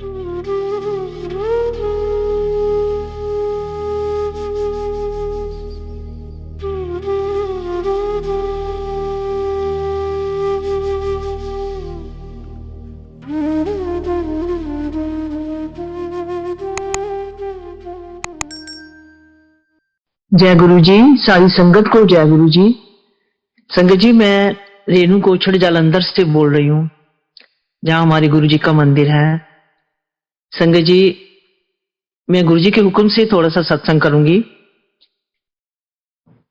जय गुरु जी, सारी संगत को जय गुरु जी। संगत जी, मैं रेणु कोछड़ जालंधर से बोल रही हूँ, जहाँ हमारे गुरु जी का मंदिर है। संगत जी, मैं गुरु जी के हुक्म से थोड़ा सा सत्संग करूंगी।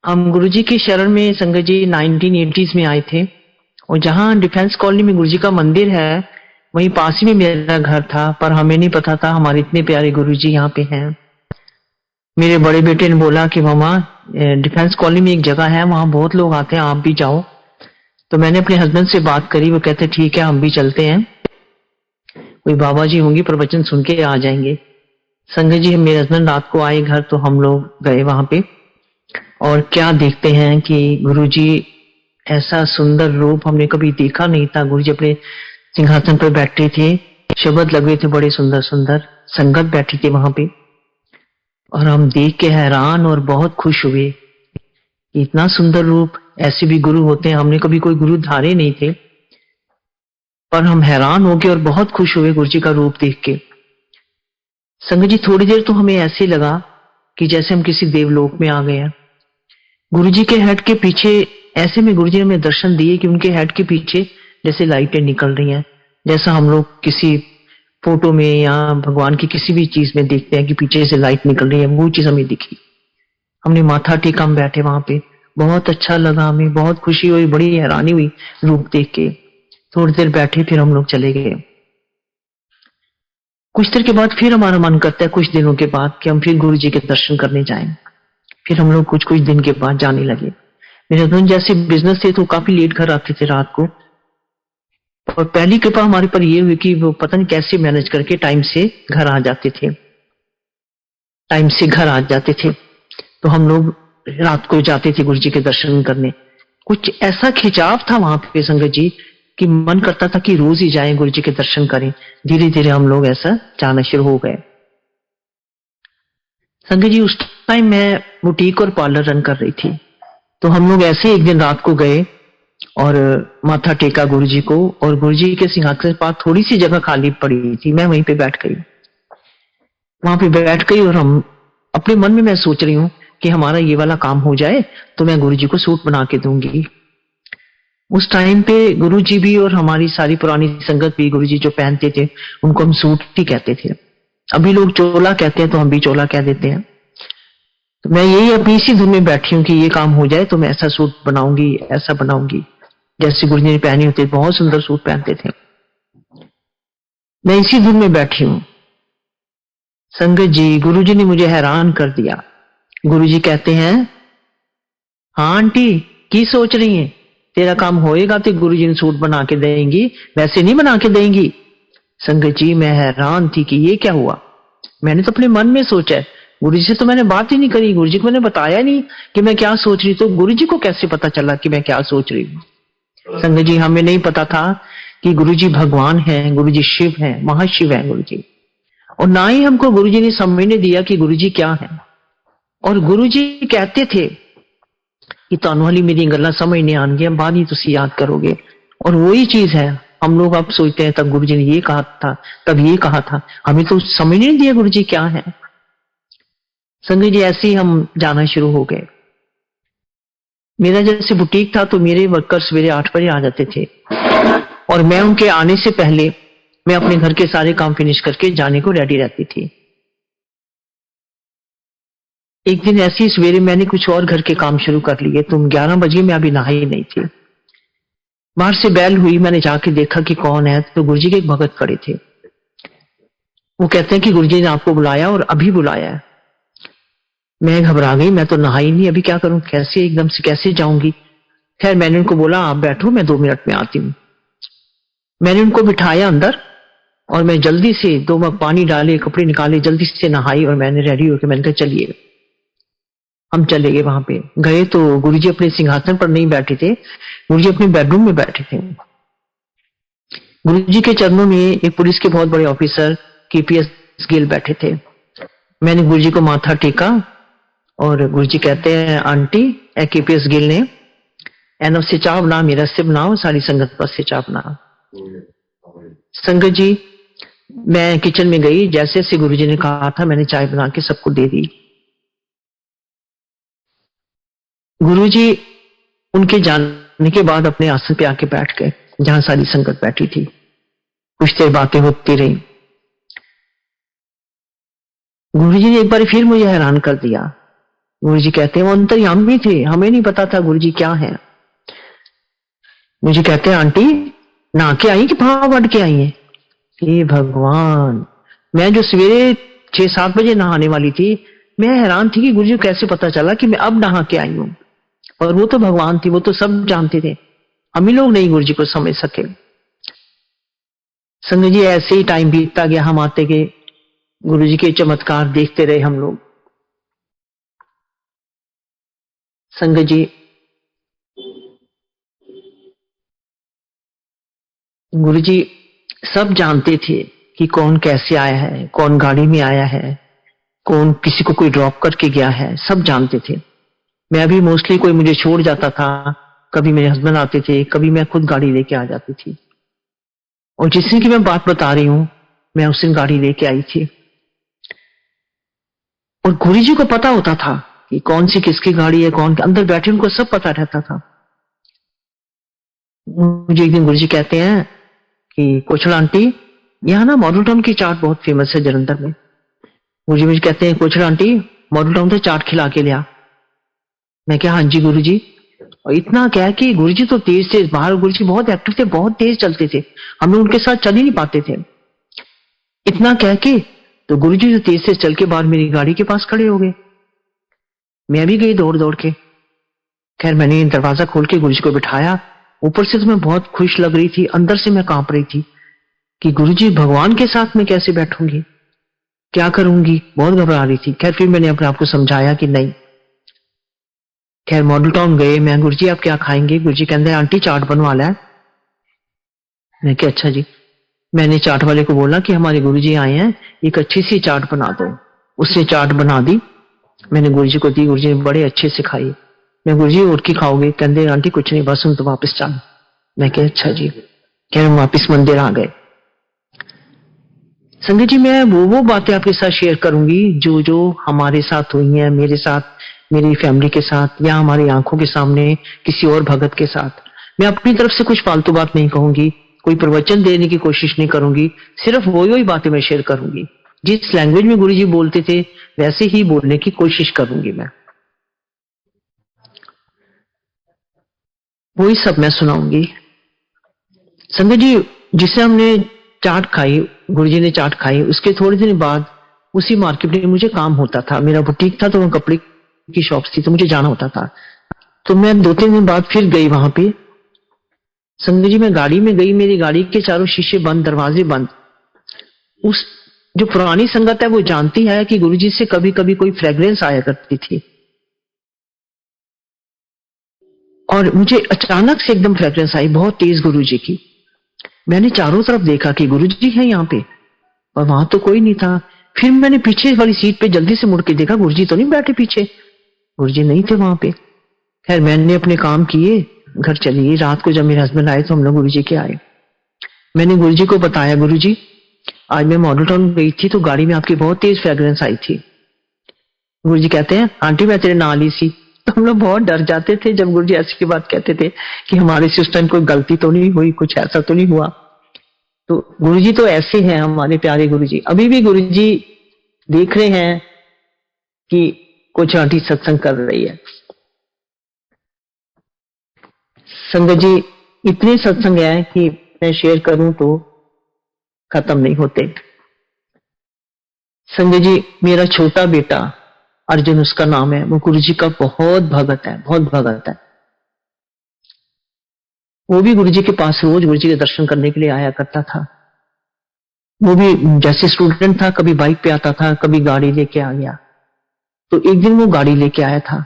हम गुरु जी की शरण में संगत जी 1980s में आए थे, और जहाँ डिफेंस कॉलोनी में गुरु जी का मंदिर है, वहीं पास ही में मेरा घर था। पर हमें नहीं पता था हमारे इतने प्यारे गुरु जी यहाँ पे हैं। मेरे बड़े बेटे ने बोला कि मामा, डिफेंस कॉलोनी में एक जगह है, वहां बहुत लोग आते हैं, आप भी जाओ। तो मैंने अपने हस्बैंड से बात करी, वो कहते ठीक है हम भी चलते हैं, कोई बाबा जी होंगे प्रवचन सुन के आ जाएंगे। संगत जी, मेरे हस्बैंड रात को आए घर, तो हम लोग गए वहां पे, और क्या देखते हैं कि गुरुजी, ऐसा सुंदर रूप हमने कभी देखा नहीं था। गुरुजी अपने सिंहासन पर बैठे थे, शब्द लगे थे बड़े सुंदर सुंदर, संगत बैठी थी वहां पे, और हम देख के हैरान और बहुत खुश हुए। इतना सुंदर रूप, ऐसे भी गुरु होते हैं, हमने कभी कोई गुरु धारे नहीं थे, पर हम हैरान हो गए और बहुत खुश हुए गुरुजी का रूप देख के। संगत जी, थोड़ी देर तो हमें ऐसे लगा कि जैसे हम किसी देवलोक में आ गए हैं। गुरुजी के हेड के पीछे, ऐसे में गुरुजी ने हमें दर्शन दिए कि उनके हेड के पीछे जैसे लाइटें निकल रही हैं, जैसा हम लोग किसी फोटो में या भगवान की किसी भी चीज में देखते हैं कि पीछे से लाइट निकल रही है, वो चीज हमें दिखी। हमने माथा टेका, हम बैठे वहां पे, बहुत अच्छा लगा, हमें बहुत खुशी हुई, बड़ी हैरानी हुई रूप देख के। थोड़ी देर बैठे, फिर हम लोग चले गए। कुछ देर के बाद फिर हमारा मन करता है, कुछ दिनों के बाद, कि हम फिर गुरु जी के दर्शन करने जाएं। फिर हम लोग कुछ कुछ दिन के बाद जाने लगे। मेरे हस्बैंड जैसे बिजनेस थे तो काफी लेट घर आते थे रात को, और पहली कृपा हमारे पर ये हुई कि वो पता नहीं कैसे मैनेज करके टाइम से घर आ जाते थे, टाइम से घर आ जाते थे। तो हम लोग रात को जाते थे गुरु जी के दर्शन करने। कुछ ऐसा खिंचाव था वहां पे संगत जी, कि मन करता था कि रोज ही जाएं गुरु जी के दर्शन करें। धीरे धीरे हम लोग ऐसा जाना शुरू हो गए। संगत जी, उस टाइम मैं बुटीक और पार्लर रन कर रही थी, तो हम लोग ऐसे एक दिन रात को गए और माथा टेका गुरु जी को, और गुरु जी के सिंहासन के पास थोड़ी सी जगह खाली पड़ी थी, मैं वहीं पे बैठ गई। वहां पे बैठ गई और हम अपने मन में मैं सोच रही हूँ कि हमारा ये वाला काम हो जाए तो मैं गुरु जी को सूट बना के दूंगी। उस टाइम पे गुरु जी भी और हमारी सारी पुरानी संगत भी गुरु जी जो पहनते थे उनको हम सूट ही कहते थे। अभी लोग चोला कहते हैं तो हम भी चोला कह देते हैं। तो मैं यही अपनी इसी धुन में बैठी हूँ कि ये काम हो जाए तो मैं ऐसा सूट बनाऊंगी, ऐसा बनाऊंगी जैसे गुरु जी ने पहने होते, बहुत सुंदर सूट पहनते थे। मैं इसी धुन में बैठी हूँ। संगत जी, गुरु जी ने मुझे हैरान कर दिया। गुरु जी कहते हैं, हाँ आंटी, की सोच रही है, तेरा काम होएगा तो गुरु जी ने सूट बना के देंगी, वैसे नहीं बना के देंगी। संगत जी, मैं हैरान थी कि ये क्या हुआ। मैंने तो अपने मन में सोचा है, गुरु जी से तो मैंने बात ही नहीं करी, गुरु जी को मैंने बताया नहीं कि मैं क्या सोच रही, तो गुरु जी को कैसे पता चला कि मैं क्या सोच रही हूँ। संगत जी, हमें नहीं पता था कि गुरु जी भगवान है, गुरु जी शिव है, महाशिव है गुरु जी। और ना ही हमको गुरु जी ने समझने दिया कि गुरु जी क्या है। और गुरु जी कहते थे कि तानू वाली मेरी गल्ला समझ नहीं आएंगी, बाद ही तुसी याद करोगे। और वही चीज है, हम लोग अब सोचते हैं तब गुरु जी ने ये कहा था, तब ये कहा था, हमें तो समझ नहीं दिया गुरु जी क्या है। संगत जी, ऐसे ही हम जाना शुरू हो गए। मेरा जैसे बुटीक था तो मेरे वर्कर सवेरे 8 बजे आ जाते थे, और मैं उनके आने से पहले मैं अपने घर के सारे काम फिनिश करके जाने को रेडी रहती थी। एक दिन ऐसी सवेरे मैंने कुछ और घर के काम शुरू कर लिए, तो 11 बजे मैं अभी नहाई नहीं थी। बाहर से बैल हुई, मैंने जाके देखा कि कौन है, तो गुरुजी के एक भगत खड़े थे। वो कहते हैं कि गुरुजी ने आपको बुलाया और अभी बुलाया है। मैं घबरा गई, मैं तो नहाई नहीं, अभी क्या करूं, कैसे एकदम से कैसे जाऊंगी। खैर मैंने उनको बोला आप बैठो, मैं 2 मिनट में आती हूँ। मैंने उनको बिठाया अंदर, और मैं जल्दी से 2 मग पानी डाले, कपड़े निकाले, जल्दी से नहाई, और मैंने रेडी होकर मैंने कहा चलिए। हम चले गए। वहां पे गए तो गुरुजी अपने सिंहासन पर नहीं बैठे थे, गुरुजी अपने बेडरूम में बैठे थे। गुरुजी के चरणों में एक पुलिस के बहुत बड़े ऑफिसर केपीएस गिल बैठे थे। मैंने गुरुजी को माथा टेका और गुरुजी कहते हैं, आंटी ए केपीएस गिल ने एनफ से चाह बना, मेरा से बनाओ, सारी संगत पर से चाह बना। संगत जी, मैं किचन में गई, जैसे जैसे गुरुजी ने कहा था मैंने चाय बना के सबको दे दी। गुरुजी उनके जाने के बाद अपने आसन पे आके बैठ गए जहां सारी संगत बैठी थी। कुछ देर बातें होती रही। गुरुजी ने एक बार फिर मुझे हैरान कर दिया। गुरुजी कहते हैं, वो अंतर्यामी थे, हमें नहीं पता था गुरुजी क्या है। मुझे कहते हैं, आंटी नहा के आई कि भाव बढ़ के आई है? हे भगवान, मैं जो सवेरे 6-7 बजे नहाने वाली थी, मैं हैरान थी कि गुरुजी को कैसे पता चला कि मैं अब नहा के आई हूं। और वो तो भगवान थी, वो तो सब जानते थे, हम ही लोग नहीं गुरुजी को समझ सके। संगत जी, ऐसे ही टाइम बीतता गया, हम आते गए, गुरुजी के चमत्कार देखते रहे हम लोग। संगत जी, गुरुजी सब जानते थे कि कौन कैसे आया है, कौन गाड़ी में आया है, कौन किसी को कोई ड्रॉप करके गया है, सब जानते थे। मैं भी मोस्टली कोई मुझे छोड़ जाता था, कभी मेरे हस्बैंड आते थे, कभी मैं खुद गाड़ी लेके आ जाती थी। और जिस दिन की मैं बात बता रही हूं, मैं उस दिन गाड़ी लेके आई थी। और गुरुजी को पता होता था कि कौन सी किसकी गाड़ी है, कौन अंदर बैठे, उनको सब पता रहता था। मुझे एक दिन गुरुजी कहते हैं कि कोचल आंटी, यहाँ ना मॉडल टाउन की चाट बहुत फेमस है जलंधर में। गुरुजी मुझे कहते हैं, कोचल आंटी मॉडल टाउन से चाट खिला के लिया। मैं क्या, हाँ जी गुरुजी। और इतना क्या कि गुरुजी तो तेज थे बाहर, गुरुजी बहुत एक्टिव थे, बहुत तेज चलते थे, हम लोग उनके साथ चल ही नहीं पाते थे। इतना क्या कि तो गुरुजी तो तेज से चल के बाहर मेरी गाड़ी के पास खड़े हो गए। मैं भी गई दौड़ दौड़ के। खैर मैंने दरवाजा खोल के गुरुजी को बिठाया। ऊपर से तो मैं बहुत खुश लग रही थी, अंदर से मैं कांप रही थी कि गुरुजी भगवान के साथ मैं कैसे बैठूंगी, क्या करूंगी, बहुत घबरा रही थी। खैर फिर मैंने अपने आप को समझाया कि नहीं। खैर मॉडल टाउन गए, मैं, गुरुजी आप क्या खाएंगे? गुरुजी कहते हैं, आंटी चाट बनवा ला। मैं क्या, अच्छा जी। मैंने चाट वाले को बोला कि हमारे गुरुजी आए हैं, एक अच्छी सी चाट बना दो। उसने चाट बना दी, मैंने गुरुजी को दी, गुरुजी ने बड़े अच्छे से खाई। मैं, गुरुजी और की खाओगे? कहते आंटी कुछ नहीं, बस हम तो वापस चल। मैं क्या, अच्छा जी। कह रहे वापिस मंदिर आ गए। संगत जी, मैं वो बातें आपके साथ शेयर करूंगी जो जो हमारे साथ हुई हैं, मेरे साथ, मेरी फैमिली के साथ, या हमारी आंखों के सामने किसी और भगत के साथ। मैं अपनी तरफ से कुछ फालतू बात नहीं कहूंगी, कोई प्रवचन देने की कोशिश नहीं करूंगी, सिर्फ वही बातें मैं शेयर करूंगी। जिस लैंग्वेज में गुरुजी बोलते थे वैसे ही बोलने की कोशिश करूंगी मैं, वही सब मैं सुनाऊंगी। संगत जी, जिसे हमने चाट खाई, गुरुजी ने चाट खाई, उसके थोड़े दिन बाद उसी मार्केट में मुझे काम होता था। मेरा बुटीक था तो वहां कपड़े की शॉप थी, तो मुझे जाना होता था। तो मैं 2-3 दिन बाद फिर गई वहां पे। संगत जी, मैं गाड़ी में गई, मेरी गाड़ी के चारों शीशे बंद, दरवाजे बंद। उस जो पुरानी संगत है वो जानती है कि गुरुजी से कभी कभी कोई फ्रेग्रेंस आया करती थी, और मुझे अचानक से एकदम फ्रेग्रेंस आई बहुत तेज गुरुजी की। मैंने चारों तरफ देखा कि गुरुजी है यहाँ पे, और वहां तो कोई नहीं था। फिर मैंने पीछे वाली सीट पे जल्दी से मुड़ के देखा, गुरुजी तो नहीं बैठे पीछे, गुरुजी नहीं थे वहां पे। खैर मैंने अपने काम किए, घर चली गई। रात को जब मेरे हस्बैंड आए तो हम लोग गुरुजी के आए। मैंने गुरुजी को बताया, गुरुजी आज मैं मॉडल टाउन गई थी तो गाड़ी में आपकी बहुत तेज फ्रेग्रेंस आई थी। गुरुजी कहते हैं, आंटी मैं तेरे नाल ही सी। तो हम लोग बहुत डर जाते थे जब गुरुजी ऐसी की बात कहते थे कि हमारे से उस टाइम कोई गलती तो नहीं हुई, कुछ ऐसा तो नहीं हुआ। तो गुरुजी तो ऐसे हैं हमारे प्यारे गुरुजी। अभी भी गुरुजी देख रहे हैं कि कुछ आंटी सत्संग कर रही है। संगत जी, इतने सत्संग है कि मैं शेयर करूं तो खत्म नहीं होते। संजय जी, मेरा छोटा बेटा अर्जुन उसका नाम है, वो गुरुजी का बहुत भगत है, बहुत भगत है। वो भी गुरुजी के पास रोज गुरुजी के दर्शन करने के लिए आया करता था। वो भी जैसे स्टूडेंट था, कभी बाइक पे आता था, कभी गाड़ी लेके आ गया। तो एक दिन वो गाड़ी लेके आया था,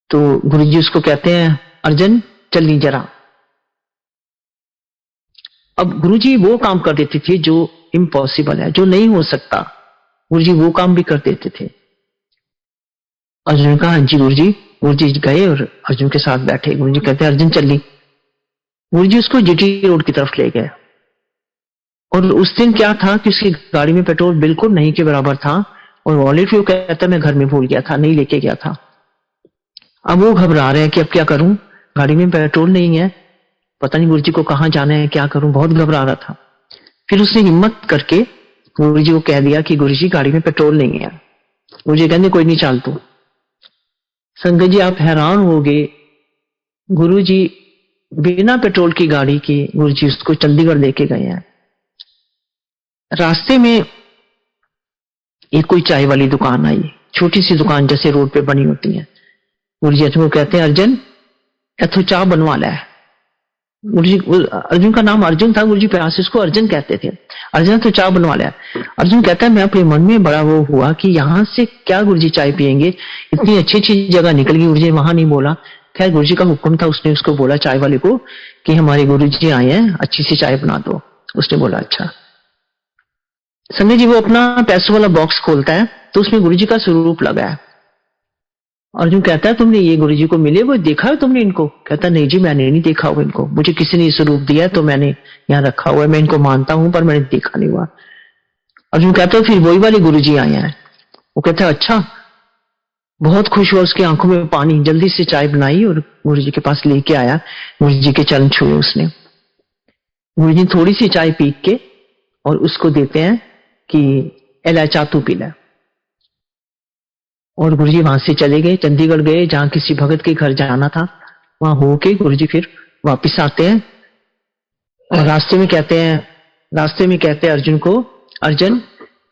तो गुरुजी उसको कहते हैं, अर्जुन चल ली जरा। अब गुरुजी वो काम कर देते थे जो इम्पॉसिबल है, जो नहीं हो सकता गुरु जी वो काम भी कर देते थे। अर्जुन ने कहा हाँ जी गुरु जी। गुरु जी गए और अर्जुन के साथ बैठे। गुरु जी कहते अर्जुन चली। गुरु जी उसको जीटी रोड की तरफ ले गए। और उस दिन क्या था कि उसकी गाड़ी में पेट्रोल बिल्कुल नहीं के बराबर था, और वॉलेट भी वो कहता मैं घर में भूल गया था, नहीं लेके गया था। अब वो घबरा रहे हैं कि अब क्या करूं, गाड़ी में पेट्रोल नहीं है, पता नहीं गुरु जी को कहाँ जाना है, क्या करूं, बहुत घबरा रहा था। फिर उसने हिम्मत करके गुरु जी को कह दिया कि गुरु जी गाड़ी में पेट्रोल नहीं है। गुरु जी कहते कोई नहीं, चाल तू। संगत जी आप हैरान हो गए, गुरु जी बिना पेट्रोल की गाड़ी के गुरु जी उसको चंडीगढ़ लेके गए हैं। रास्ते में एक कोई चाय वाली दुकान आई, छोटी सी दुकान जैसे रोड पे बनी होती है। गुरु जी अर्जुन को कहते हैं अर्जुन एथो चाह बनवा ला है। गुरु जी, अर्जुन का नाम अर्जुन था, गुरु जी प्यार से उसको अर्जुन कहते थे। अर्जुन तो चाय बनवा लिया। अर्जुन कहता है मैं अपने मन में बड़ा वो हुआ कि यहाँ से क्या गुरु जी चाय पियेंगे, इतनी अच्छी अच्छी जगह निकल गई। गुरु जी वहां नहीं बोला, खैर गुरु जी का हुक्म था, उसने उसको बोला चाय वाले को कि हमारे गुरु जी आए हैं, अच्छी सी चाय बना दो। उसने बोला अच्छा। संजय जी वो अपना पैसों वाला बॉक्स खोलता है तो उसमें गुरु जी का स्वरूप लगा है। अर्जुन कहता है तुमने ये गुरु जी को मिले वो देखा है तुमने इनको? कहता नहीं जी मैंने नहीं देखा हुआ इनको, मुझे किसी ने स्वरूप दिया तो मैंने यहाँ रखा हुआ है, मैं इनको मानता हूं पर मैंने देखा नहीं हुआ। अर्जुन कहता है फिर वही वाले गुरु जी आए हैं। वो कहता है अच्छा। बहुत खुश हुआ, उसकी आंखों में पानी, जल्दी से चाय बनाई और गुरु जी के पास लेके आया। गुरु जी के चरण छुए उसने। गुरु जी थोड़ी सी चाय पी के और उसको देते हैं कि एला चा तू पी ले। और गुरुजी वहां से चले गए, चंडीगढ़ गए, जहां किसी भगत के घर जाना था। वहां होके गुरुजी फिर वापिस आते हैं और रास्ते में कहते हैं अर्जुन को, अर्जुन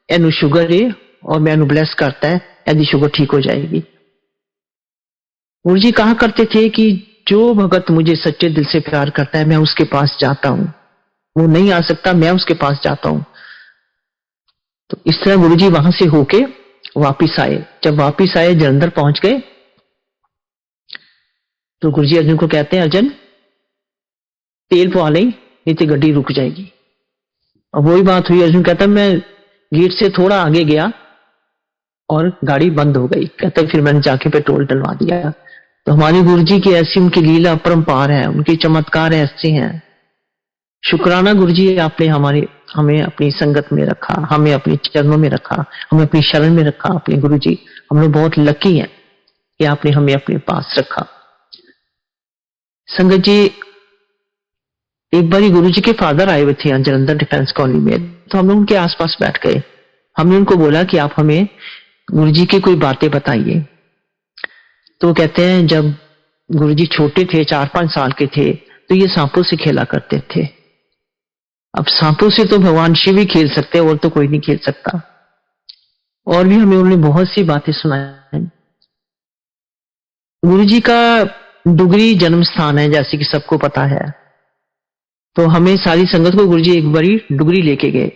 एनु शुगर है और मैं एनु ब्लेस करता है, यदि शुगर ठीक हो जाएगी। गुरुजी कहा करते थे कि जो भगत मुझे सच्चे दिल से प्यार करता है मैं उसके पास जाता हूं, वो नहीं आ सकता, मैं उसके पास जाता हूं। तो इस तरह गुरुजी वहां से होके वापिस आए। जब वापिस आए जलंधर पहुंच गए तो गुरुजी अर्जुन को कहते हैं अर्जुन तेल पवा ले, नहीं तो गड्डी रुक जाएगी। अब वही बात हुई, अर्जुन कहता मैं गेट से थोड़ा आगे गया और गाड़ी बंद हो गई। कहते फिर मैंने जाके पेट्रोल डलवा दिया। तो हमारे गुरुजी की ऐसी उनकी लीला अपरंपार है, उनके चमत्कार ऐसे हैं। शुक्राना गुरुजी आपने हमें अपनी संगत में रखा, हमें अपने चरणों में रखा, हमें अपनी शरण में रखा। अपने गुरुजी हम लोग बहुत लकी हैं कि आपने हमें अपने पास रखा। संगत जी एक बार गुरुजी के फादर आए हुए थे यहाँ जलंधर डिफेंस कॉलोनी में, तो हम लोग उनके आसपास बैठ गए। हमने उनको बोला कि आप हमें गुरुजी की कोई बातें बताइए। तो कहते हैं जब गुरुजी छोटे थे, 4-5 साल के थे, तो ये सांपों से खेला करते थे। अब सांपों से तो भगवान शिव ही खेल सकते हैं और तो कोई नहीं खेल सकता। और भी हमें उन्होंने बहुत सी बातें सुनाई। गुरुजी का डुगरी जन्म स्थान है जैसे कि सबको पता है, तो हमें सारी संगत को गुरुजी एक बारी डुगरी लेके गए।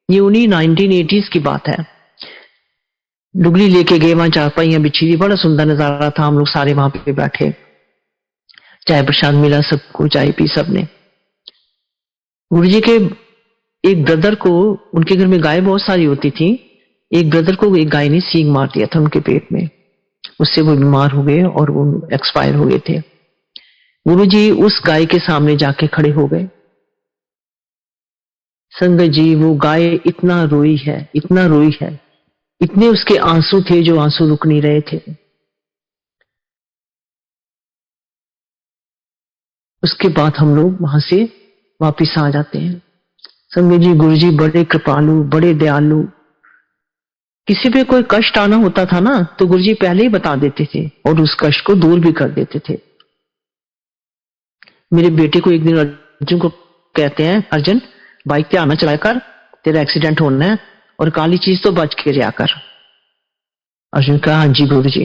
ये उन्हीं 1980s की बात है। डुगरी लेके गए, वहां चारपाइयां बिछी थी, बड़ा सुंदर नजारा था। हम लोग सारे वहां पे बैठे, चाय प्रसाद मिला सबको, चाय पी सबने। गुरुजी के एक ब्रदर को, उनके घर में गाय बहुत सारी होती थी, एक ब्रदर को एक गाय ने सींग मार दिया था उनके पेट में, उससे वो बीमार हो गए और वो एक्सपायर हो गए थे। गुरुजी उस गाय के सामने जाके खड़े हो गए। संगत जी वो गाय इतना रोई है, इतना रोई है, इतने उसके आंसू थे जो आंसू रुक नहीं रहे थे। उसके बाद हम लोग वहां से वापिस आ जाते हैं। संगत जी गुरुजी बड़े कृपालु, बड़े दयालु। किसी पे कोई कष्ट आना होता था ना तो गुरुजी पहले ही बता देते थे और उस कष्ट को दूर भी कर देते थे। मेरे बेटे को एक दिन अर्जुन को कहते हैं अर्जुन बाइक पे आना चलाया कर, तेरा एक्सीडेंट होना है और काली चीज तो बच के रहा कर। अर्जुन कहा हाँ जी गुरुजी।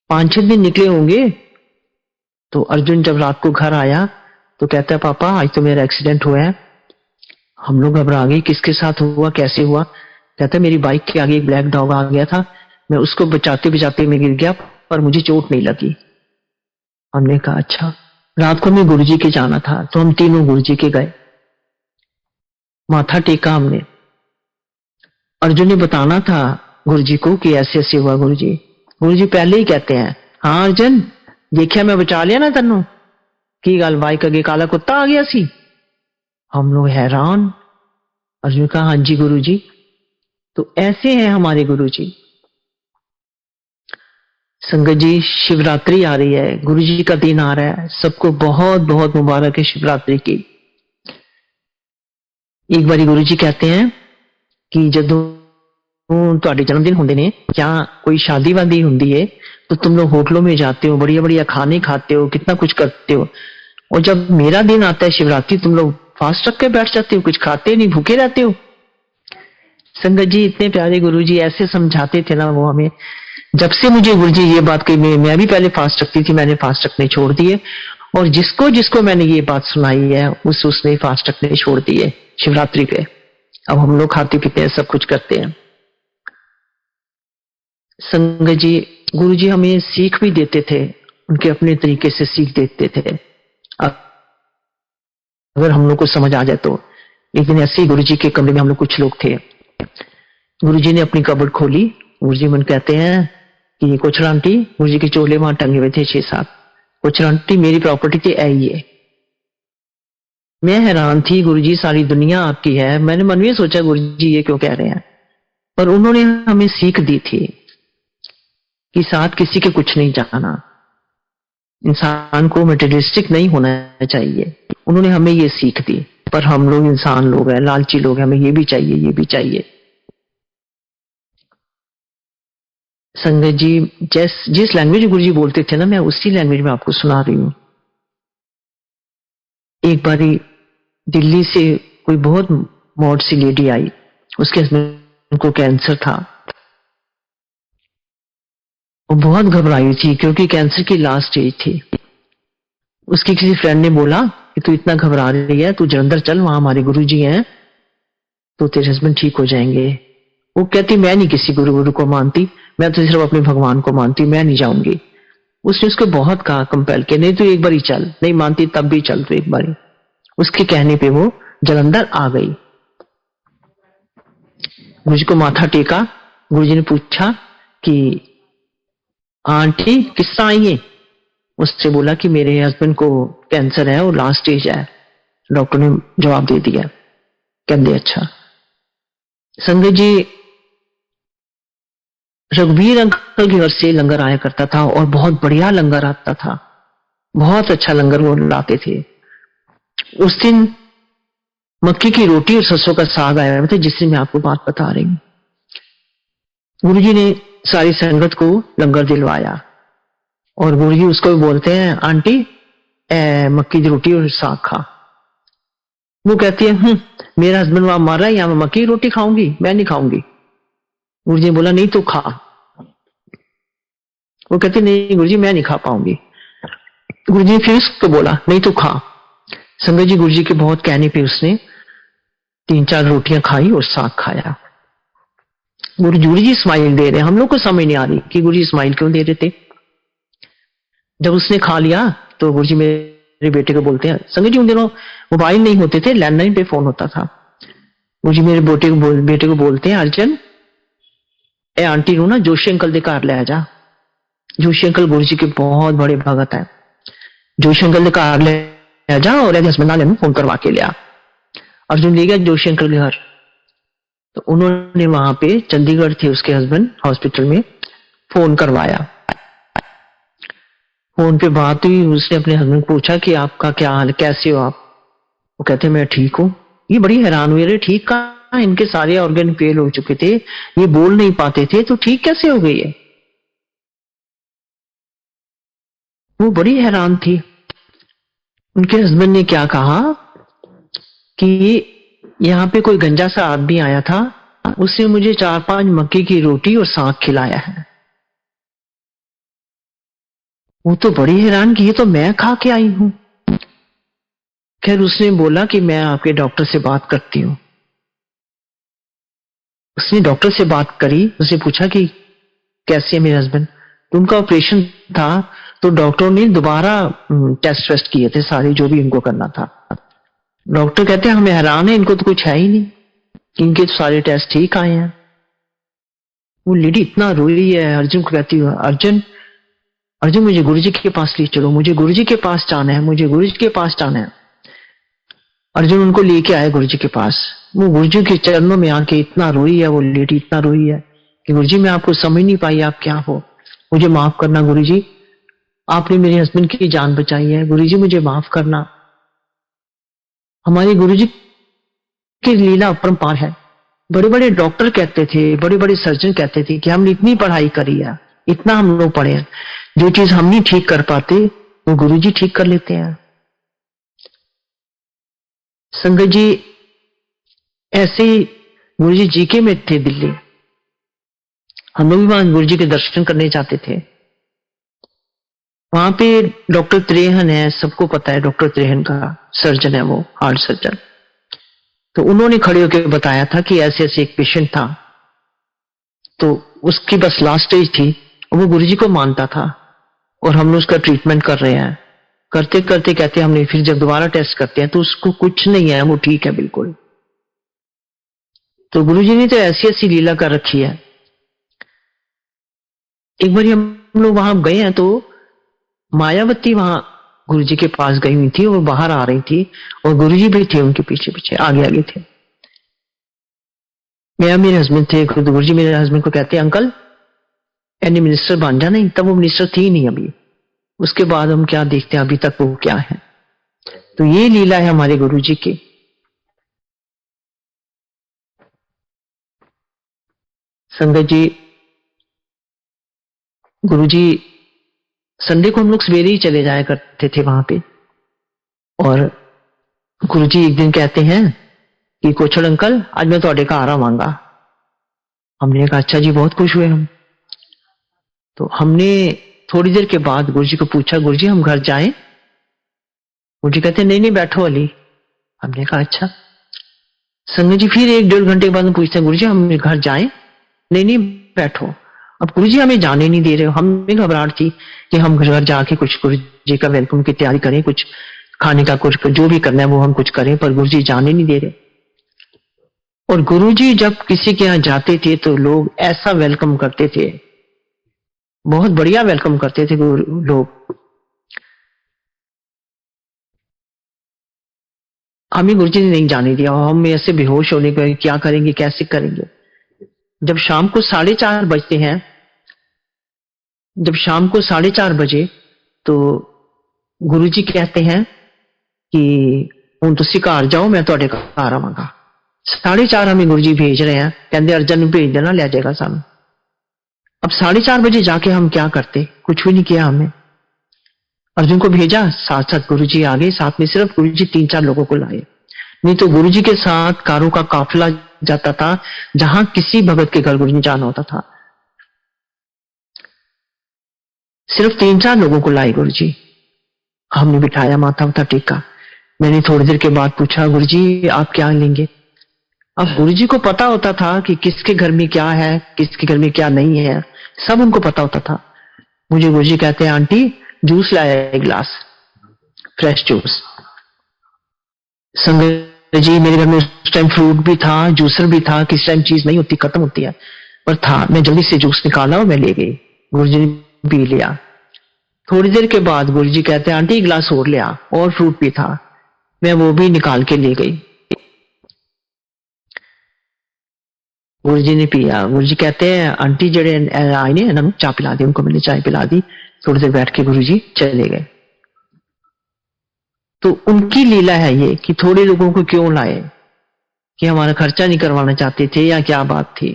5-6 दिन निकले होंगे तो अर्जुन जब रात को घर आया तो कहता है पापा आज तो मेरा एक्सीडेंट हुआ है। हम लोग घबरा गए, किसके साथ हुआ, कैसे हुआ? कहता है मेरी बाइक के आगे एक ब्लैक डॉग आ गया था, मैं उसको बचाते बचाते मैं गिर गया पर मुझे चोट नहीं लगी। हमने कहा अच्छा। रात को हमें गुरुजी के जाना था तो हम तीनों गुरुजी के गए। माथा टेका हमने। अर्जुन ने बताना था गुरुजी को कि ऐसे ऐसे हुआ गुरुजी। गुरुजी पहले ही कहते हैं, हाँ अर्जुन देखिया मैं बचा लिया ना तेनों, की गल बाइक अगे काला कुत्ता आ गया सी। हम लोग हैरान। अर्जुन कहा हाँ जी गुरुजी। तो ऐसे हैं हमारे गुरुजी। संगत जी शिवरात्रि आ रही है, गुरुजी का दिन आ रहा है, सबको बहुत बहुत मुबारक है शिवरात्रि की। एक बारी गुरुजी कहते हैं कि जदों ਤੁਹਾਡੇ जन्म दिन होंगे ने या कोई शादी वादी होंगी है तो तुम लोग होटलों में जाते हो, बढ़िया बढ़िया खाने खाते हो, कितना कुछ करते हो, और जब मेरा दिन आता है शिवरात्रि तुम लोग फास्ट रख के बैठ जाते हो, कुछ खाते नहीं, भूखे रहते हो। संगत जी इतने प्यारे गुरुजी ऐसे समझाते थे ना वो हमें। जब से मुझे गुरुजी ये बात कही, मैं भी पहले फास्ट रखती थी, मैंने फास्ट रखने छोड़ दिए, और जिसको जिसको मैंने ये बात सुनाई है उसने फास्ट रखने छोड़ दिए शिवरात्रि पे। अब हम लोग खाते पीते हैं, सब कुछ करते हैं। संगत जी गुरुजी हमें सीख भी देते थे, उनके अपने तरीके से सीख देते थे, अगर हम लोग को समझ आ जाए तो। एक दिन ऐसे ही गुरुजी के कमरे में हम लोग कुछ लोग थे, गुरुजी ने अपनी कबर्ड खोली। गुरुजी मन कहते हैं कि कोचर आंटी, गुरुजी के चोले वहां टंगे हुए थे 6-7। कोचर आंटी मेरी प्रॉपर्टी तो आई है। मैं हैरान थी, गुरुजी सारी दुनिया आपकी है। मैंने मन में सोचा गुरुजी ये क्यों कह रहे हैं, पर उन्होंने हमें सीख दी थी कि साथ किसी के कुछ नहीं जाना, इंसान को मटेरियलिस्टिक नहीं होना चाहिए। उन्होंने हमें ये सीख दी। पर हम लोग इंसान लोग हैं, लालची लोग हैं, हमें ये भी चाहिए ये भी चाहिए। संगत जी जिस लैंग्वेज गुरुजी बोलते थे ना, मैं उसी लैंग्वेज में आपको सुना रही हूँ। एक बारी दिल्ली से कोई बहुत मॉड सी लेडी आई, उसके हस्बैंड को कैंसर था। वो बहुत घबराई थी क्योंकि कैंसर की लास्ट स्टेज थी। उसकी किसी फ्रेंड ने बोला कि तू इतना घबरा रही है, तू जलंधर चल, वहां हमारे गुरुजी हैं, तो तेरे हस्बैंड ठीक हो जाएंगे। वो कहती मैं नहीं किसी गुरु को मानती, मैं तो सिर्फ अपने भगवान को मानती, मैं नहीं जाऊंगी। उसने उसको बहुत कहा कंपेल के, नहीं तू एक बार ही चल, नहीं मानती तब भी चल तू एक बार। उसके कहने पे वो जलंधर आ गई। गुरुजी को माथा टेका। गुरुजी ने पूछा कि आंटी किस तरह आई है। उससे बोला कि मेरे हस्बैंड को कैंसर है और लास्ट स्टेज है। डॉक्टर ने जवाब दे दिया। कहते अच्छा। संगत जी रघुवीर अंकल के घर से लंगर आया करता था और बहुत बढ़िया लंगर आता था, बहुत अच्छा लंगर वो लाते थे। उस दिन मक्की की रोटी और सरसों का साग आया हुआ था, जिससे मैं आपको बात बता रही हूँ। गुरुजी ने सारी संगत को लंगर दिलवाया और गुरुजी उसको बोलते हैं आंटी मक्की की रोटी और साग खा। वो कहती है मेरा हस्बैंड वहां मर रहा है, यहां मैं मक्की की रोटी खाऊंगी, मैं नहीं खाऊंगी। गुरुजी ने बोला नहीं तू खा। वो कहती नहीं गुरुजी मैं नहीं खा पाऊंगी। गुरुजी ने फिर उसको बोला नहीं तू खा। संगत जी गुरुजी के बहुत कहने पे उसने 3-4 रोटियां खाई और साग खाया। गुरुजी स्माइल दे रहे, हम लोग को समझ नहीं आ रही कि गुरुजी स्माइल क्यों दे रहे थे। जब उसने खा लिया तो गुरुजी मेरे बेटे को बोलते हैं, संगत जी उन दिनों मोबाइल नहीं होते थे, लैंडलाइन पे फोन होता था। गुरुजी मेरे बेटे को बोलते हैं अर्जुन ए आंटी रू ना जोशी अंकल दे घर ले जा। जोशी अंकल गुरुजी के बहुत बड़े भगत है। जोशी अंकल दे घर ले जा और हस्बैंड वाले फोन करवा के लिया। अर्जुन ले गया जोशी अंकल के घर। तो उन्होंने वहां पे चंडीगढ़ थे उसके हस्बैंड हॉस्पिटल में, फोन करवाया। फोन पे बात हुई, उसने अपने हस्बैंड को पूछा कि आपका क्या हाल, कैसे हो आप। वो कहते मैं ठीक हूं। ये बड़ी हैरान हुई, अरे ठीक कहा, इनके सारे ऑर्गन फेल हो चुके थे, ये बोल नहीं पाते थे, तो ठीक कैसे हो गई है। वो बड़ी हैरान थी। उनके हस्बैंड ने क्या कहा कि यहाँ पे कोई गंजा सा आदमी आया था, उसने मुझे 4-5 मक्की की रोटी और साग खिलाया है। वो तो बड़ी हैरान कि ये तो मैं खा के आई हूं। खैर उसने बोला कि मैं आपके डॉक्टर से बात करती हूँ। उसने डॉक्टर से बात करी, उसने पूछा कि कैसे है मेरे हस्बैंड। तो उनका ऑपरेशन था, तो डॉक्टर ने दोबारा टेस्ट वेस्ट किए थे सारे जो भी उनको करना था। डॉक्टर कहते हैं हमें हैरान है, इनको तो कुछ है ही नहीं, इनके तो सारे टेस्ट ठीक आए हैं। वो लेडी इतना रोई है, अर्जुन को कहती है, अर्जुन अर्जुन मुझे गुरुजी के पास ले चलो, मुझे गुरुजी के पास जाना है, मुझे गुरुजी के पास जाना है। अर्जुन उनको लेके आए गुरुजी के पास। वो गुरुजी के चरणों में आके इतना रोई है, वो लेडी इतना रोई है कि गुरुजी मैं आपको समझ नहीं पाई, आप क्या हो, मुझे माफ करना गुरुजी, आपने मेरे हस्बैंड की जान बचाई है, गुरुजी मुझे माफ करना। हमारे गुरुजी की लीला अपरंपार है। बड़े बड़े डॉक्टर कहते थे, बड़े बड़े सर्जन कहते थे कि हमने इतनी पढ़ाई करी है, इतना हम लोग पढ़े हैं, जो चीज हम नहीं ठीक कर पाते वो गुरुजी ठीक कर लेते हैं। संगत जी ऐसे ही गुरुजी जीके में थे दिल्ली, हम लोग भी वहां गुरुजी के दर्शन करने जाते थे। वहां पे डॉक्टर त्रेहन है, सबको पता है डॉक्टर त्रेहन का, सर्जन है वो, हार्ट सर्जन। तो उन्होंने खड़े होकर बताया था कि ऐसे ऐसे एक पेशेंट था, तो उसकी बस लास्ट स्टेज थी, वो गुरुजी को मानता था और हम लोग उसका ट्रीटमेंट कर रहे हैं। करते करते कहते हमने फिर जब दोबारा टेस्ट करते हैं तो उसको कुछ नहीं है, वो ठीक है बिल्कुल। तो गुरुजी ने तो ऐसी ऐसी लीला कर रखी है। एक बार हम लोग वहां गए हैं तो मायावती वहां गुरुजी के पास गई हुई थी, वो बाहर आ रही थी और गुरुजी भी थे उनके पीछे पीछे, आगे आगे थे। मैं मेरे हस्बैंड थे, तो गुरुजी मेरे हस्बैंड को कहते अंकल एनी मिनिस्टर बन जा, नहीं तब वो मिनिस्टर थी नहीं अभी, उसके बाद हम क्या देखते हैं अभी तक वो क्या है। तो ये लीला है हमारे गुरुजी की। संगत जी गुरुजी संडे को हम लोग सवेरे ही चले जाया करते थे वहां पे, और गुरुजी एक दिन कहते हैं कि कोचड़ अंकल आज मैं थोड़े घर आवांगा। हमने कहा अच्छा जी, बहुत खुश हुए हम। तो हमने थोड़ी देर के बाद गुरुजी को पूछा, गुरुजी हम घर जाएं? गुरुजी कहते नहीं नहीं बैठो अली। हमने कहा अच्छा। संगत जी फिर 1-1.5 घंटे के बाद पूछते हैं, गुरुजी हम घर जाएं? नहीं नहीं बैठो। अब गुरुजी हमें जाने नहीं दे रहे हो, हमें घबराहट थी कि हम घर जाके कुछ गुरुजी का वेलकम की तैयारी करें, कुछ खाने का कुछ जो भी करना है वो हम कुछ करें, पर गुरुजी जाने नहीं दे रहे। और गुरुजी जब किसी के यहाँ जाते थे तो लोग ऐसा वेलकम करते थे, बहुत बढ़िया वेलकम करते थे लोग। हमें गुरुजी ने नहीं जाने दिया, हम ऐसे बेहोश होने के क्या करेंगे कैसे करेंगे। जब शाम को 4:30 बजते हैं, जब शाम को 4:30 बजे तो गुरुजी कहते हैं कि ਹੁਣ ਤੁਸੀਂ ਘਰ ਜਾਓ मैं ਤੁਹਾਡੇ ਘਰ ਆਵਾਂਗਾ। 4:30 हमें गुरुजी भेज रहे हैं, कहते अर्जन भेज देना ले जाएगा सानू। अब 4:30 बजे जाके हम क्या करते, कुछ भी नहीं किया हमने। अर्जुन को भेजा, साथ साथ गुरुजी आ गए, साथ में सिर्फ गुरुजी 3-4 लोगों को लाए, नहीं तो गुरुजी के साथ कारों का काफिला जाता था, जहां किसी भगत के घर गुरुजी जाना होता था। सिर्फ 3-4 लोगों को लाए गुरुजी, हमने बिठाया, माथा उथा टेका। मैंने थोड़ी देर के बाद पूछा, गुरुजी आप क्या लेंगे? अब गुरुजी को पता होता था कि किसके घर में क्या है, किसके घर में क्या नहीं है, सब उनको पता होता था। मुझे गुरुजी कहते हैं आंटी जूस लाया एक गिलास, फ्रेश जूस। संगत जी मेरे घर में उस टाइम फ्रूट भी था, जूसर भी था, किस टाइम चीज नहीं होती खत्म होती है, पर था। मैं जल्दी से जूस निकाला और मैं ले गई, गुरुजी ने पी लिया। थोड़ी देर के बाद गुरुजी कहते हैं आंटी एक गिलास और लिया, और फ्रूट भी था, मैं वो भी निकाल के ले गई। गुरुजी ने पिया। गुरुजी कहते हैं आंटी जड़े आए ने ना चाय पिला दी, उनको मैंने चाय पिला दी, थोड़ी देर बैठ के गुरुजी चले गए। तो उनकी लीला है ये कि थोड़े लोगों को क्यों लाए, कि हमारा खर्चा नहीं करवाना चाहते थे या क्या बात थी।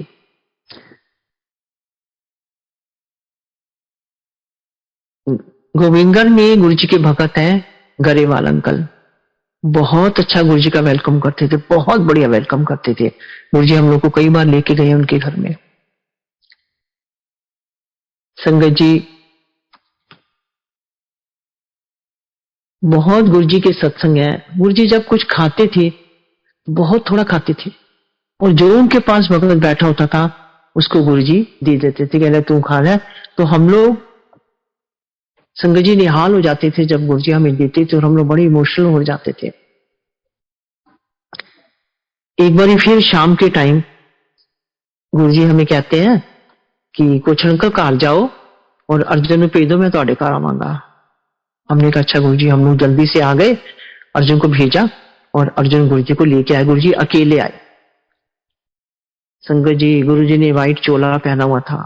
गोविंदगढ़ में गुरुजी के भगत हैं गरेवाल अंकल, बहुत अच्छा गुरुजी का वेलकम करते थे, बहुत बढ़िया वेलकम करते थे। गुरुजी हम लोग को कई बार लेके गए उनके घर में। संगत जी बहुत गुरुजी के सत्संग है। गुरुजी जब कुछ खाते थे बहुत थोड़ा खाते थे, और जो उनके पास भगत बैठा होता था उसको गुरुजी दे देते थे, कहते तू खा ले। तो हम लोग संगत जी निहाल हो जाते थे जब गुरुजी हमें देते थे, और हम लोग बड़े इमोशनल हो जाते थे। एक बार फिर शाम के टाइम गुरुजी हमें कहते हैं कि कुछ अंकल घर जाओ और अर्जुन ਨੂੰ भेज दो, मैं ਤੁਹਾਡੇ घर आवांगा। हमने कहा अच्छा गुरुजी। हम लोग जल्दी से आ गए, अर्जुन को भेजा और अर्जुन गुरुजी को लेके आए। गुरुजी अकेले आए। संगत जी, गुरुजी ने व्हाइट चोला पहना हुआ था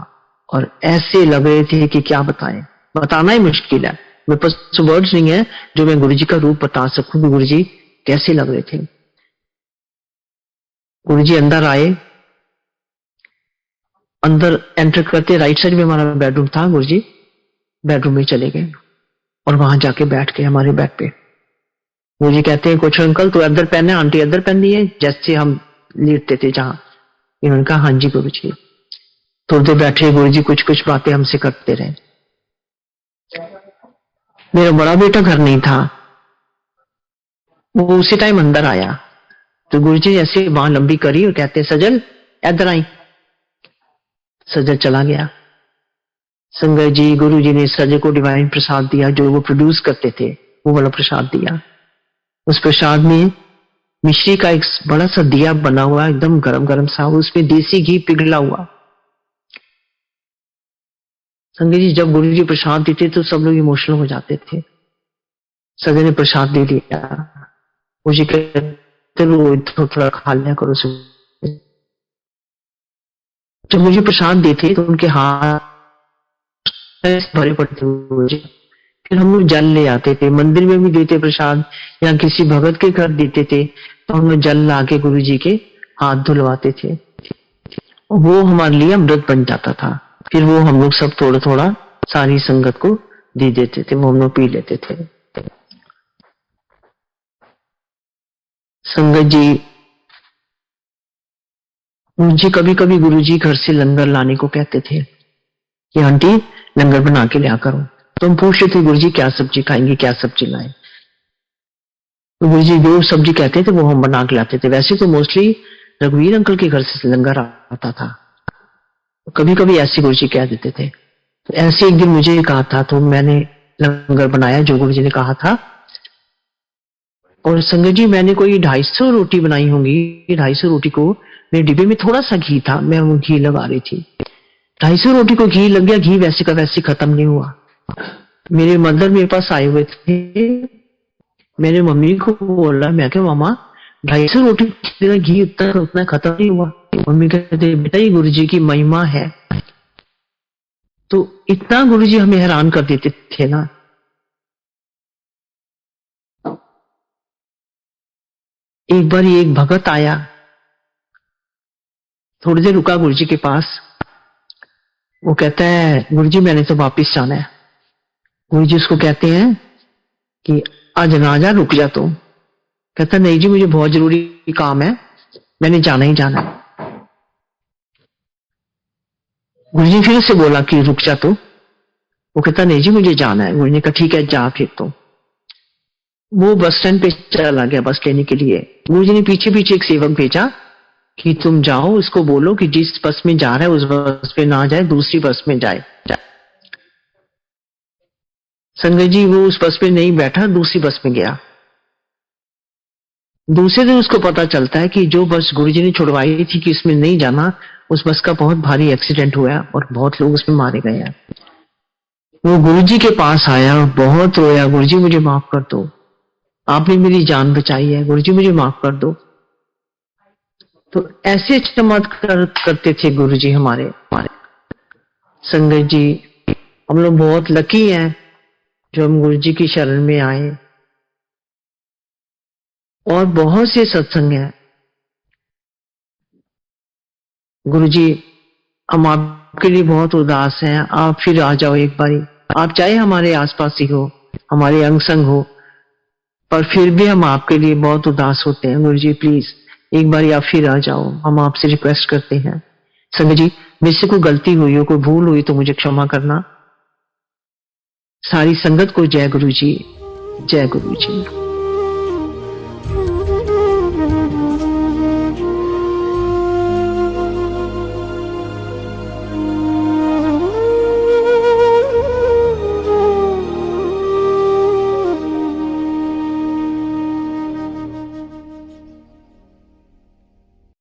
और ऐसे लग रहे थे कि क्या बताएं, बताना ही मुश्किल है। मेरे पास वर्ड्स नहीं है जो मैं गुरुजी का रूप बता सकूं कि गुरुजी कैसे लग रहे थे। गुरुजी अंदर आए, अंदर एंटर करते राइट साइड में हमारा बेडरूम था। गुरुजी बेडरूम में चले गए और वहां जाके बैठ गए हमारे बेड पे। गुरुजी कहते हैं कुछ अंकल तो अदर पेन है, आंटी अदर पेन दी है, जैसे हम लेटते थे जहां। इन्होंने कहा हाँ जी गुरुजी। थोड़ी देर बैठे गुरुजी कुछ कुछ बातें हमसे करते रहे। मेरा बड़ा बेटा घर नहीं था, वो उसी टाइम अंदर आया तो गुरुजी ऐसे बांह लंबी करी और कहते सजल इधर आई। सजल चला गया। संगत जी, गुरुजी ने सजल को डिवाइन प्रसाद दिया जो वो प्रोड्यूस करते थे, वो वाला प्रसाद दिया। उस प्रसाद में मिश्री का एक बड़ा सा दिया बना हुआ, एकदम गरम गरम सा, उसमें देसी घी पिघला हुआ। संगत जी, जब गुरुजी प्रसाद देते तो सब लोग इमोशनल हो जाते थे। सजल ने प्रसाद दे दिया। मुझे कहते थोड़ा खा लिया करो। जब मुझे प्रसाद देते तो उनके हाथ भरे पड़ते हुए। फिर हम लोग जल ले आते थे, मंदिर में भी देते प्रसाद, या किसी भगत के घर देते थे तो हम लोग जल ला के गुरु जी के हाथ धुलवाते थे। वो हमारे लिए अमृत बन जाता था। फिर वो हम लोग सब थोड़ा थोड़ा सारी संगत को दे देते थे, वो हम लोग पी लेते थे। संगत जी, मुझे कभी कभी गुरुजी घर से लंगर लाने को कहते थे कि आंटी लंगर बना के लिया करो। तो हम पूछते थे गुरुजी क्या सब्जी खाएंगे, क्या सब्जी लाए। तो गुरुजी जो सब्जी कहते थे वो हम बना के लाते थे। वैसे तो मोस्टली रघुवीर अंकल के घर से लंगर आता था, तो कभी कभी ऐसे गुरुजी कह देते थे। तो ऐसे एक दिन मुझे कहा था तो मैंने लंगर बनाया जो गुरुजी ने कहा था। और संगत जी, मैंने कोई 250 रोटी बनाई होंगी। 250 रोटी को मेरे डिब्बे में थोड़ा सा घी था, मैं वो घी लगा रही थी। 250 रोटी को घी लग गया, घी वैसे का वैसे खत्म नहीं हुआ। मेरे मदर मेरे पास आए हुए थे, मैंने मम्मी को बोला, मैं क्या मामा 250 रोटी का घी उतना खत्म नहीं हुआ। मम्मी कहते बेटा ये गुरुजी की महिमा है। तो इतना गुरुजी हमें हैरान कर देते थे ना। एक बार एक भगत आया, थोड़ी देर रुका गुरुजी के पास। वो कहता है गुरुजी मैंने तो वापिस जाना है। गुरुजी उसको कहते हैं कि आज ना जा, रुक जा। तो कहता नहीं जी मुझे बहुत जरूरी काम है, मैंने जाना ही जाना है। गुरुजी फिर से बोला कि रुक जा। तो वो कहता नहीं जी मुझे जाना है। गुरुजी ने कहा ठीक है जा फिर। तो वो बस स्टैंड पे चला गया बस लेने के लिए। गुरुजी ने पीछे पीछे एक सेवक भेजा कि तुम जाओ, इसको बोलो कि जिस बस में जा रहा है उस बस पे ना जाए, दूसरी बस में जाए। संजय जी वो उस बस पे नहीं बैठा, दूसरी बस में गया। दूसरे दिन उसको पता चलता है कि जो बस गुरुजी ने छुड़वाई थी कि इसमें नहीं जाना, उस बस का बहुत भारी एक्सीडेंट हुआ और बहुत लोग उसमें मारे गए हैं। वो गुरुजी के पास आया और बहुत रोया, गुरुजी मुझे माफ कर दो, आपने मेरी जान बचाई है, गुरुजी मुझे माफ कर दो। तो ऐसे चमत्कार करते थे गुरुजी हमारे। संगत जी, हम लोग बहुत लकी हैं जो हम गुरुजी की शरण में आए। और बहुत से सत्संग हैं। गुरुजी हम आपके लिए बहुत उदास हैं, आप फिर आ जाओ एक बारी। आप चाहे हमारे आसपास ही हो, हमारे अंग संग हो, पर फिर भी हम आपके लिए बहुत उदास होते हैं। गुरुजी प्लीज एक बारी आप फिर आ जाओ, हम आपसे रिक्वेस्ट करते हैं। संगत जी, मुझसे कोई गलती हुई हो, कोई भूल हुई तो मुझे क्षमा करना। सारी संगत को जय गुरुजी, जय गुरुजी।